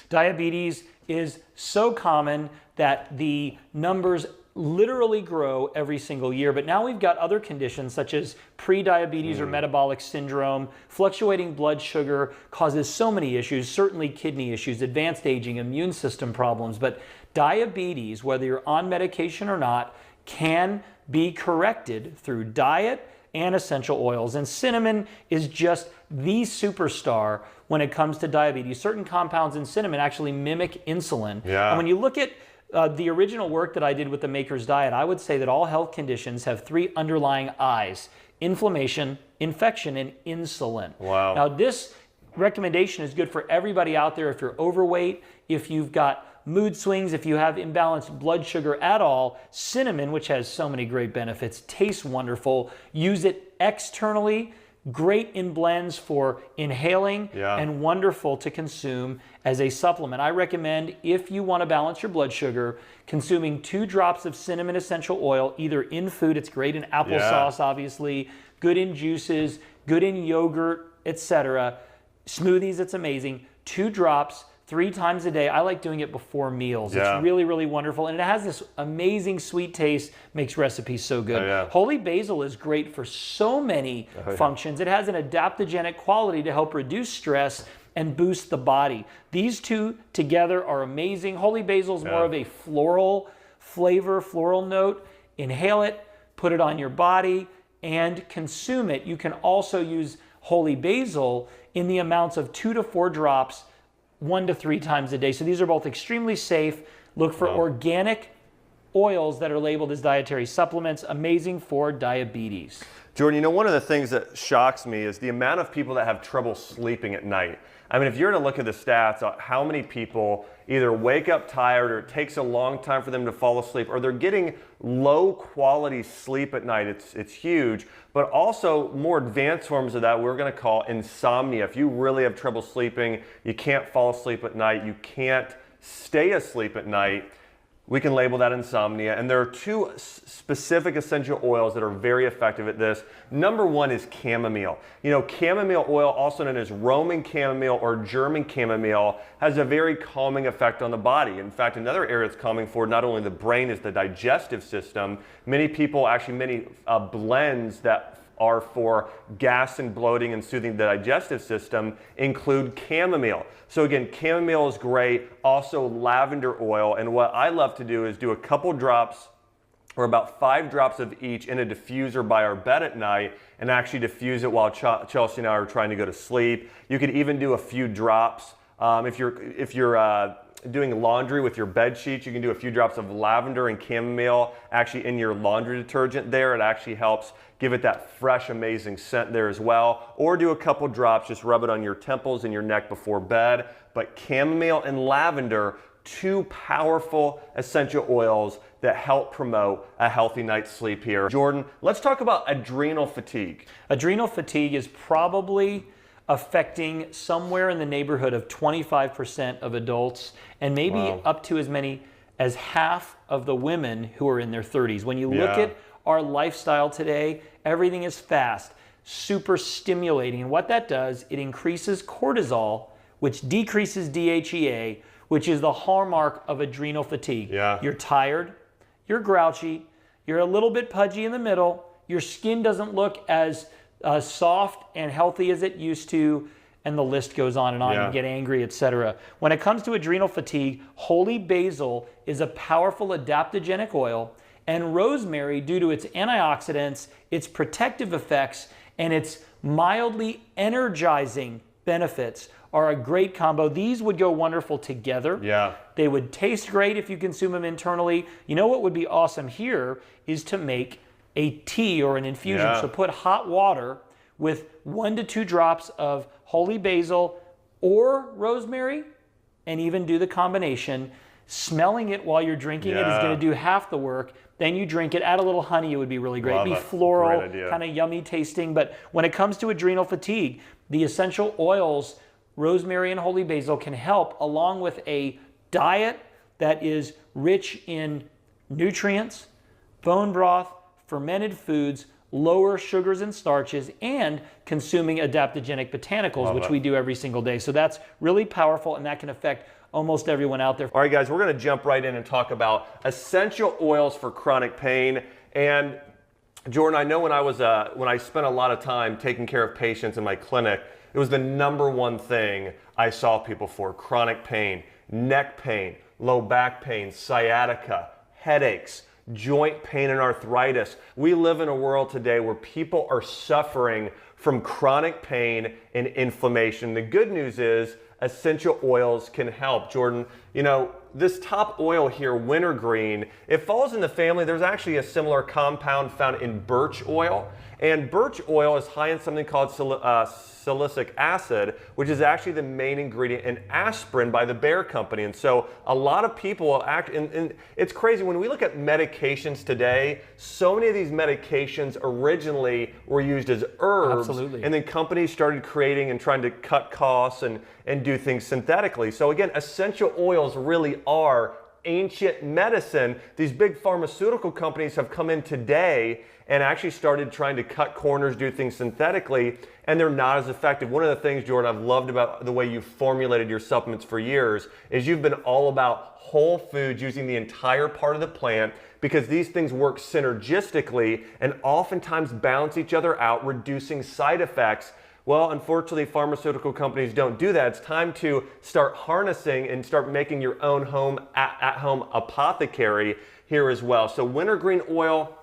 Diabetes is so common that the numbers literally grow every single year, but now we've got other conditions such as pre-diabetes or metabolic syndrome. Fluctuating blood sugar causes so many issues, certainly kidney issues, advanced aging, immune system problems, but diabetes, whether you're on medication or not, can be corrected through diet and essential oils. And cinnamon is just the superstar when it comes to diabetes. Certain compounds in cinnamon actually mimic insulin. And when you look at the original work that I did with the Maker's Diet, I would say that all health conditions have three underlying I's: inflammation, infection, and insulin. Now this recommendation is good for everybody out there. If you're overweight, if you've got mood swings, if you have imbalanced blood sugar at all, cinnamon, which has so many great benefits, tastes wonderful. Use it externally, great in blends for inhaling, and wonderful to consume as a supplement. I recommend, if you want to balance your blood sugar, consuming 2 drops of cinnamon essential oil, either in food, it's great in applesauce, obviously, good in juices, good in yogurt, etc. Smoothies, it's amazing. 2 drops, 3 times a day. I like doing it before meals. It's really, really wonderful. And it has this amazing sweet taste, makes recipes so good. Holy basil is great for so many functions. It has an adaptogenic quality to help reduce stress and boost the body. These two together are amazing. Holy basil is more of a floral flavor, floral note. Inhale it, put it on your body, and consume it. You can also use holy basil in the amounts of 2 to 4 drops 1 to 3 times a day. So these are both extremely safe. Look for organic oils that are labeled as dietary supplements. Amazing for diabetes. Jordan, you know, one of the things that shocks me is the amount of people that have trouble sleeping at night. I mean, if you're to look at the stats on how many people either wake up tired, or it takes a long time for them to fall asleep, or they're getting low quality sleep at night, it's huge. But also more advanced forms of that we're going to call insomnia. If you really have trouble sleeping, you can't fall asleep at night, you can't stay asleep at night, we can label that insomnia. And there are 2 specific essential oils that are very effective at this. Number 1 is chamomile. You know, chamomile oil, also known as Roman chamomile or German chamomile, has a very calming effect on the body. In fact, another area it's calming for not only the brain is the digestive system. Many people, actually many blends that are for gas and bloating and soothing the digestive system include chamomile. So again, chamomile is great, also lavender oil, and what I love to do is do a couple drops or about 5 drops of each in a diffuser by our bed at night and actually diffuse it while Chelsea and I are trying to go to sleep. You could even do a few drops. If you're doing laundry with your bed sheets, you can do a few drops of lavender and chamomile actually in your laundry detergent there. It actually helps give it that fresh, amazing scent there as well. Or do a couple drops, just rub it on your temples and your neck before bed. But chamomile and lavender, 2 powerful essential oils that help promote a healthy night's sleep here. Jordan, let's talk about adrenal fatigue. Adrenal fatigue is probably affecting somewhere in the neighborhood of 25% of adults, and maybe up to as many as half of the women who are in their 30s. When you look at our lifestyle today, everything is fast, super stimulating, and what that does, it increases cortisol, which decreases DHEA, which is the hallmark of adrenal fatigue. You're tired, you're grouchy, you're a little bit pudgy in the middle, your skin doesn't look as soft and healthy as it used to, and the list goes on and on. You get angry, etc. When it comes to adrenal fatigue, holy basil is a powerful adaptogenic oil, and rosemary, due to its antioxidants, its protective effects, and its mildly energizing benefits, are a great combo. These would go wonderful together. They would taste great if you consume them internally. You know what would be awesome here is to make a tea or an infusion. So put hot water with 1 to 2 drops of holy basil or rosemary, and even do the combination. Smelling it while you're drinking it is going to do half the work. Then you drink it, add a little honey, it would be really great. Be floral, kind of yummy tasting. But when it comes to adrenal fatigue, the essential oils, rosemary and holy basil, can help, along with a diet that is rich in nutrients, bone broth, fermented foods, lower sugars and starches, and consuming adaptogenic botanicals, which we do every single day. So that's really powerful, and that can affect almost everyone out there. All right, guys, we're going to jump right in and talk about essential oils for chronic pain. And Jordan, I know when I spent a lot of time taking care of patients in my clinic, it was the #1 thing I saw people for: chronic pain, neck pain, low back pain, sciatica, headaches, joint pain and arthritis. We live in a world today where people are suffering from chronic pain and inflammation. The good news is essential oils can help. Jordan, you know, this top oil here, wintergreen, it falls in the family. There's actually a similar compound found in birch oil. And birch oil is high in something called salicylic acid, which is actually the main ingredient in aspirin by the Bayer company. And so a lot of people and it's crazy. When we look at medications today, so many of these medications originally were used as herbs. Absolutely. And then companies started creating and trying to cut costs and do things synthetically. So again, essential oils really are ancient medicine. These big pharmaceutical companies have come in today and actually started trying to cut corners, do things synthetically, and they're not as effective. One of the things, Jordan, I've loved about the way you've formulated your supplements for years is you've been all about whole foods, using the entire part of the plant, because these things work synergistically and oftentimes balance each other out, reducing side effects. Well, unfortunately, pharmaceutical companies don't do that. It's time to start harnessing and start making your own at-home apothecary here as well. So wintergreen oil,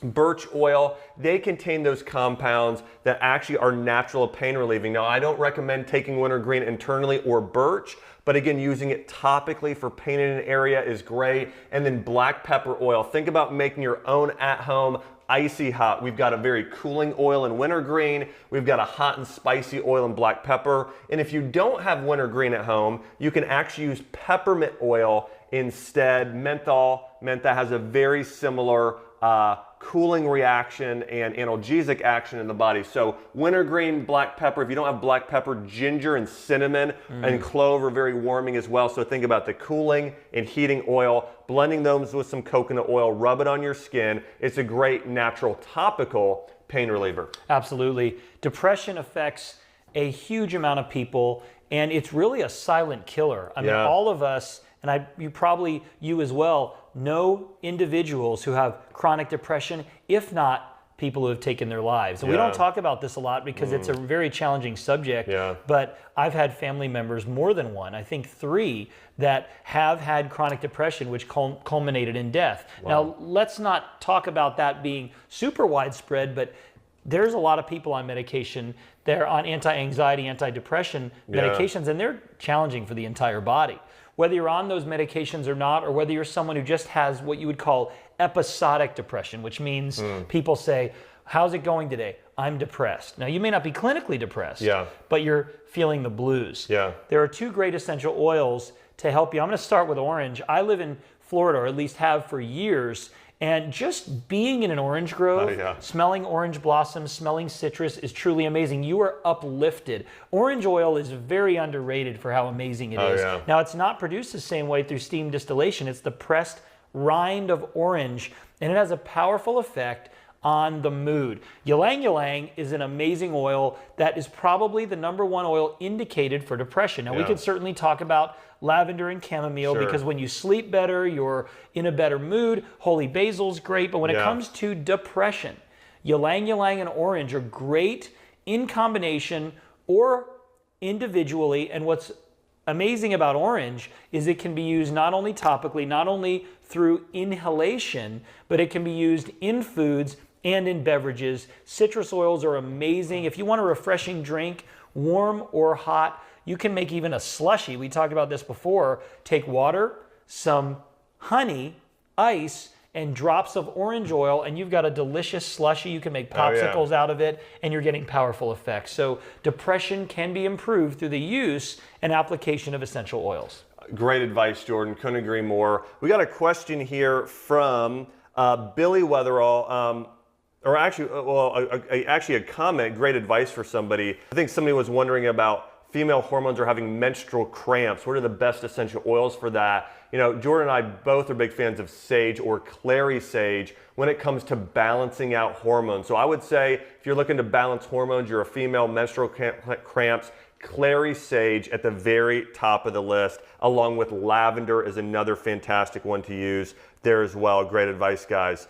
birch oil, they contain those compounds that actually are natural pain relieving. Now, I don't recommend taking wintergreen internally or birch, but again, using it topically for pain in an area is great. And then black pepper oil. Think about making your own at-home icy hot. We've got a very cooling oil in wintergreen. We've got a hot and spicy oil in black pepper. And if you don't have wintergreen at home, you can actually use peppermint oil instead. Menthol has a very similar cooling reaction and analgesic action in the body. So wintergreen, black pepper. If you don't have black pepper, ginger and cinnamon and clove are very warming as well. So think about the cooling and heating oil, blending those with some coconut oil, rub it on your skin. It's a great natural topical pain reliever. Absolutely. Depression affects a huge amount of people, and it's really a silent killer. I mean, all of us, and you as well, know individuals who have chronic depression, if not people who have taken their lives. And we don't talk about this a lot because it's a very challenging subject, but I've had family members, more than one, I think 3, that have had chronic depression, which culminated in death. Now, let's not talk about that being super widespread, but there's a lot of people on medication. They're on anti-anxiety, anti-depression medications, and they're challenging for the entire body. Whether you're on those medications or not, or whether you're someone who just has what you would call episodic depression, which means people say, how's it going today? I'm depressed. Now, you may not be clinically depressed, but you're feeling the blues. There are 2 great essential oils to help you. I'm going to start with orange. I live in Florida, or at least have for years, and just being in an orange grove, smelling orange blossoms, smelling citrus is truly amazing. You are uplifted. Orange oil is very underrated for how amazing it is. Now, it's not produced the same way through steam distillation. It's the pressed rind of orange, and it has a powerful effect on the mood. Ylang ylang is an amazing oil that is probably the #1 oil indicated for depression. Now, we could certainly talk about lavender and chamomile because when you sleep better, you're in a better mood. Holy basil's great, but when it comes to depression, ylang ylang and orange are great in combination or individually. And what's amazing about orange is it can be used not only topically, not only through inhalation, but it can be used in foods and in beverages. Citrus oils are amazing. If you want a refreshing drink, warm or hot, you can make even a slushy. We talked about this before. Take water, some honey, ice, and drops of orange oil, and you've got a delicious slushy. You can make popsicles out of it, and you're getting powerful effects. So depression can be improved through the use and application of essential oils. Great advice, Jordan. Couldn't agree more. We got a question here from Billy Weatherall. Actually a comment, great advice for somebody. I think somebody was wondering about female hormones are having menstrual cramps, what are the best essential oils for that? You know, Jordan and I both are big fans of sage or clary sage when it comes to balancing out hormones. So I would say if you're looking to balance hormones, you're a female, menstrual cramps, clary sage at the very top of the list, along with lavender is another fantastic one to use there as well. Great advice, guys.